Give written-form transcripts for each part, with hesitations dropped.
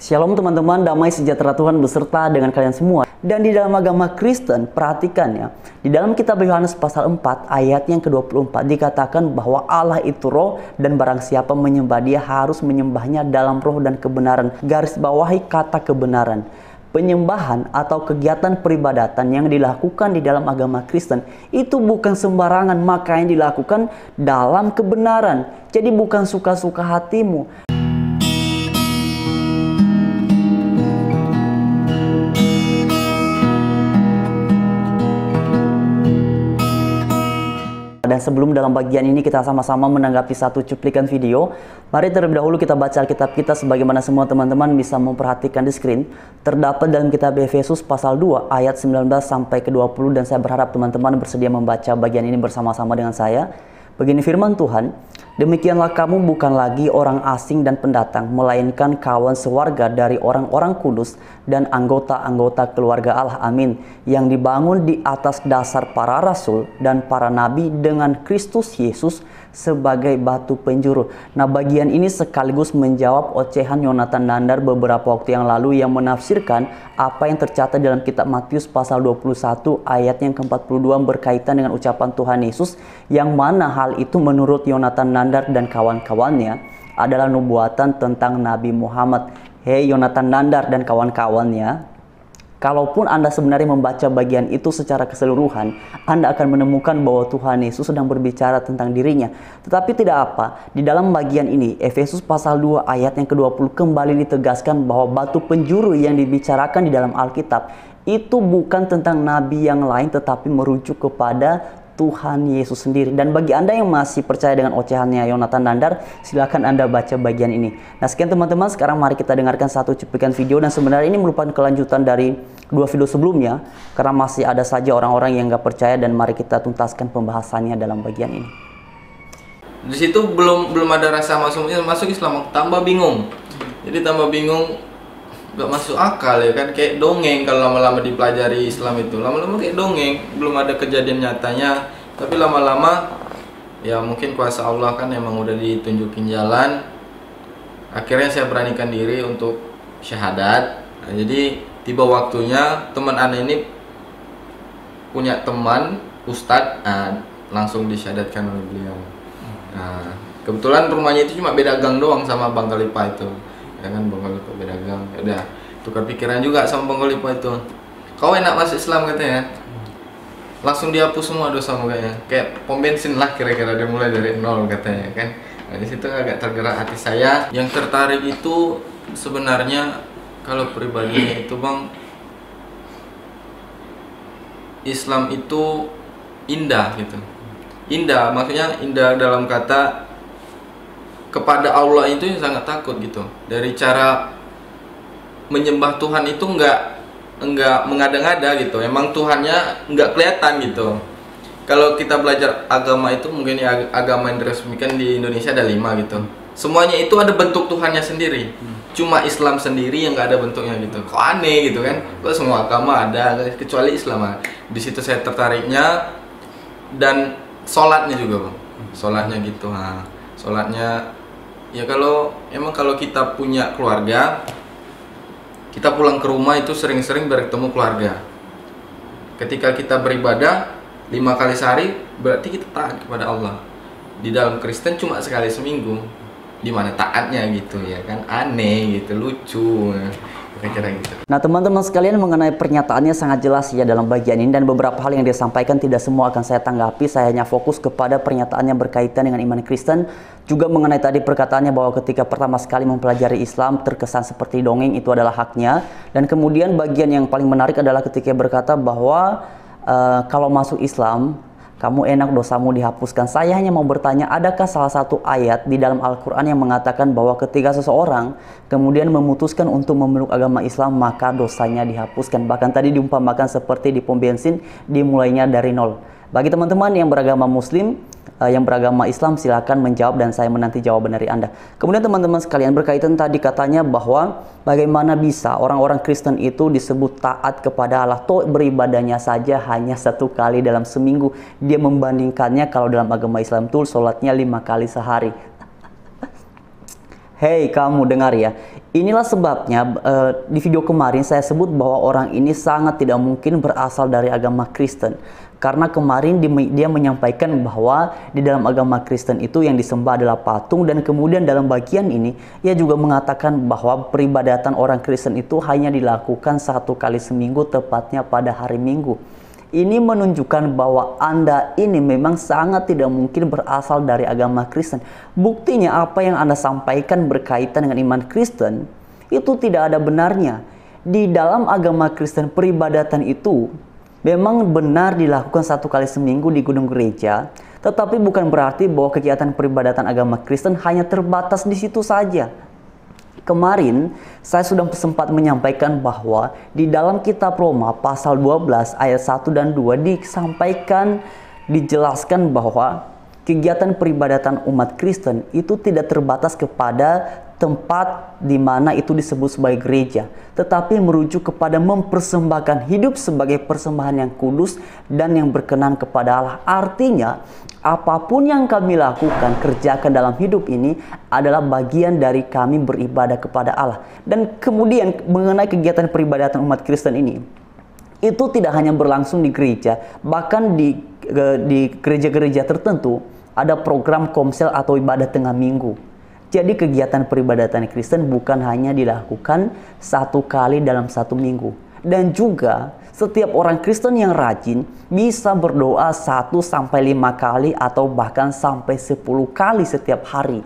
Shalom teman-teman, damai sejahtera Tuhan beserta dengan kalian semua. Dan di dalam agama Kristen, perhatikan ya, di dalam kitab Yohanes pasal 4 ayat yang ke-24 dikatakan bahwa Allah itu roh dan barang siapa menyembah dia harus menyembahnya dalam roh dan kebenaran. Garis bawahi kata kebenaran. Penyembahan atau kegiatan peribadatan yang dilakukan di dalam agama Kristen itu bukan sembarangan, maka yang dilakukan dalam kebenaran. Jadi bukan suka-suka hatimu. Dan sebelum dalam bagian ini kita sama-sama menanggapi satu cuplikan video, mari terlebih dahulu kita baca Alkitab kita sebagaimana semua teman-teman bisa memperhatikan di screen. Terdapat dalam kitab Efesus pasal 2 ayat 19 sampai ke 20 dan saya berharap teman-teman bersedia membaca bagian ini bersama-sama dengan saya. Begini firman Tuhan, demikianlah kamu bukan lagi orang asing dan pendatang, melainkan kawan sewarga dari orang-orang kudus dan anggota-anggota keluarga Allah, amin, yang dibangun di atas dasar para rasul dan para nabi dengan Kristus Yesus sebagai batu penjuru. Nah, bagian ini sekaligus menjawab ocehan Yonatan Nandar beberapa waktu yang lalu yang menafsirkan apa yang tercatat dalam kitab Matius pasal 21 ayat yang ke-42 berkaitan dengan ucapan Tuhan Yesus, yang mana hal itu menurut Yonatan Nandar dan kawan-kawannya adalah nubuatan tentang Nabi Muhammad. Hei Yonatan Nandar dan kawan-kawannya, kalaupun Anda sebenarnya membaca bagian itu secara keseluruhan, Anda akan menemukan bahwa Tuhan Yesus sedang berbicara tentang dirinya. Tetapi tidak apa, di dalam bagian ini, Efesus pasal 2 ayat yang ke-20 kembali ditegaskan bahwa batu penjuru yang dibicarakan di dalam Alkitab itu bukan tentang nabi yang lain, tetapi merujuk kepada Tuhan Yesus sendiri. Dan bagi Anda yang masih percaya dengan ocehannya Yonatan Nandar, silakan Anda baca bagian ini. Nah, sekian teman-teman, sekarang mari kita dengarkan satu cuplikan video, dan sebenarnya ini merupakan kelanjutan dari dua video sebelumnya karena masih ada saja orang-orang yang nggak percaya, dan mari kita tuntaskan pembahasannya dalam bagian ini. Di situ belum ada rasa masuk Islam, tambah bingung. Jadi tambah bingung, gak masuk akal ya kan, kayak dongeng kalau lama-lama dipelajari Islam itu. Lama-lama kayak dongeng, belum ada kejadian nyatanya, tapi lama-lama ya mungkin kuasa Allah kan emang udah ditunjukin jalan. Akhirnya saya beranikan diri untuk syahadat. Nah, jadi tiba waktunya teman Ana ini punya teman Ustadz, langsung disyahadatkan oleh beliau. Nah, kebetulan rumahnya itu cuma beda gang doang sama Bang Kalipa itu. Ya kan, Bang Kalipa beda gang. Ya udah, tukar pikiran juga sama Bang Kalipa itu. Kau enak masuk Islam katanya. Langsung dihapus semua dosamu kayaknya. Kayak pom bensin lah kira-kira, dia mulai dari nol katanya kan. Nah, di situ agak tergerak hati saya. Yang tertarik itu sebenarnya kalau pribadinya itu Bang, Islam itu indah gitu. Indah, maksudnya indah dalam kata kepada Allah itu sangat takut gitu. Dari cara menyembah Tuhan itu enggak mengada-ngada gitu. Emang Tuhannya enggak kelihatan gitu. Kalau kita belajar agama itu, mungkin ya agama yang diresmikan di Indonesia ada 5 gitu. Semuanya itu ada bentuk Tuhannya sendiri. Cuma Islam sendiri yang enggak ada bentuknya gitu. Kok aneh gitu kan? Kok semua agama ada kecuali Islam. Di situ saya tertariknya, dan sholatnya juga Bang. Sholatnya gitu. Nah, sholatnya ya kalau kita punya keluarga, kita pulang ke rumah itu sering-sering bertemu keluarga. Ketika kita beribadah 5 kali sehari, berarti kita taat kepada Allah. Di dalam Kristen cuma sekali seminggu. Di mana taatnya gitu ya kan, aneh gitu, lucu. Kira-kira gitu. Nah teman-teman sekalian, mengenai pernyataannya sangat jelas ya dalam bagian ini, dan beberapa hal yang dia sampaikan tidak semua akan saya tanggapi. Saya hanya fokus kepada pernyataan yang berkaitan dengan iman Kristen. Juga mengenai tadi perkataannya bahwa ketika pertama sekali mempelajari Islam terkesan seperti dongeng, itu adalah haknya. Dan kemudian bagian yang paling menarik adalah ketika berkata bahwa kalau masuk Islam kamu enak, dosamu dihapuskan. Saya hanya mau bertanya, adakah salah satu ayat di dalam Al-Quran yang mengatakan bahwa ketika seseorang kemudian memutuskan untuk memeluk agama Islam, maka dosanya dihapuskan? Bahkan tadi diumpamakan seperti di pom bensin, dimulainya dari nol. Bagi teman-teman yang beragama Muslim, yang beragama Islam, silakan menjawab dan saya menanti jawaban dari Anda. Kemudian teman-teman sekalian, berkaitan tadi katanya bahwa bagaimana bisa orang-orang Kristen itu disebut taat kepada Allah, toh beribadahnya saja hanya 1 kali dalam seminggu. Dia membandingkannya kalau dalam agama Islam itu sholatnya 5 kali sehari. Hei kamu dengar ya, inilah sebabnya di video kemarin saya sebut bahwa orang ini sangat tidak mungkin berasal dari agama Kristen. Karena kemarin dia menyampaikan bahwa di dalam agama Kristen itu yang disembah adalah patung, dan kemudian dalam bagian ini ia juga mengatakan bahwa peribadatan orang Kristen itu hanya dilakukan 1 kali seminggu, tepatnya pada hari Minggu. Ini menunjukkan bahwa Anda ini memang sangat tidak mungkin berasal dari agama Kristen. Buktinya apa yang Anda sampaikan berkaitan dengan iman Kristen itu tidak ada benarnya. Di dalam agama Kristen, peribadatan itu memang benar dilakukan 1 kali seminggu di gedung gereja, tetapi bukan berarti bahwa kegiatan peribadatan agama Kristen hanya terbatas di situ saja. Kemarin saya sudah sempat menyampaikan bahwa di dalam kitab Roma pasal 12 ayat 1 dan 2 dijelaskan bahwa kegiatan peribadatan umat Kristen itu tidak terbatas kepada tempat di mana itu disebut sebagai gereja, tetapi merujuk kepada mempersembahkan hidup sebagai persembahan yang kudus dan yang berkenan kepada Allah. Artinya, apapun yang kami lakukan, kerjakan dalam hidup ini adalah bagian dari kami beribadah kepada Allah. Dan kemudian mengenai kegiatan peribadatan umat Kristen ini, itu tidak hanya berlangsung di gereja, bahkan di gereja-gereja tertentu ada program komsel atau ibadah tengah minggu. Jadi kegiatan peribadatan Kristen bukan hanya dilakukan 1 kali dalam 1 minggu. Dan juga setiap orang Kristen yang rajin bisa berdoa 1 sampai 5 kali atau bahkan sampai 10 kali setiap hari.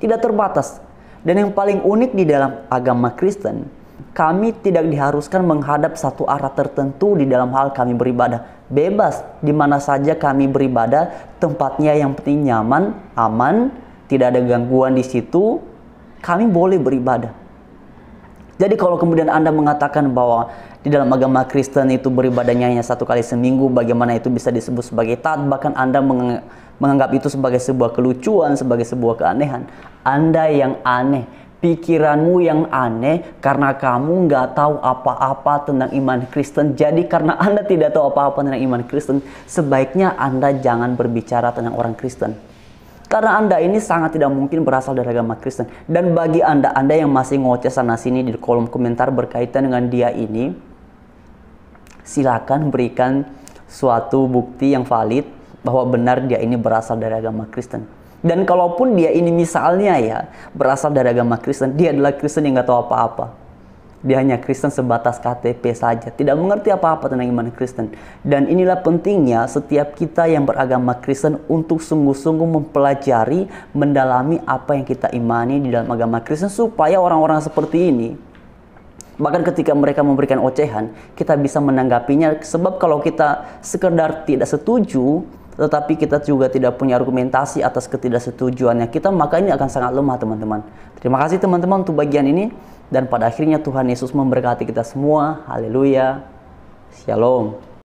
Tidak terbatas. Dan yang paling unik di dalam agama Kristen, kami tidak diharuskan menghadap satu arah tertentu di dalam hal kami beribadah. Bebas, di mana saja kami beribadah, tempatnya yang penting nyaman, aman, tidak ada gangguan di situ, kami boleh beribadah. Jadi kalau kemudian Anda mengatakan bahwa di dalam agama Kristen itu beribadahnya hanya 1 kali seminggu, bagaimana itu bisa disebut sebagai taat, bahkan Anda menganggap itu sebagai sebuah kelucuan, sebagai sebuah keanehan. Anda yang aneh, pikiranmu yang aneh karena kamu nggak tahu apa-apa tentang iman Kristen. Jadi karena Anda tidak tahu apa-apa tentang iman Kristen, sebaiknya Anda jangan berbicara tentang orang Kristen. Karena Anda ini sangat tidak mungkin berasal dari agama Kristen. Dan bagi Anda yang masih ngoceh sana-sini di kolom komentar berkaitan dengan dia ini, silakan berikan suatu bukti yang valid bahwa benar dia ini berasal dari agama Kristen. Dan kalaupun dia ini misalnya ya berasal dari agama Kristen, dia adalah Kristen yang nggak tahu apa-apa. Dia hanya Kristen sebatas KTP saja, tidak mengerti apa-apa tentang iman Kristen. Dan inilah pentingnya setiap kita yang beragama Kristen untuk sungguh-sungguh mempelajari, mendalami apa yang kita imani di dalam agama Kristen, supaya orang-orang seperti ini, bahkan ketika mereka memberikan ocehan, kita bisa menanggapinya. Sebab kalau kita sekedar tidak setuju, tetapi kita juga tidak punya argumentasi atas ketidaksetujuannya kita, maka ini akan sangat lemah, teman-teman. Terima kasih teman-teman untuk bagian ini. Dan pada akhirnya Tuhan Yesus memberkati kita semua. Haleluya. Shalom.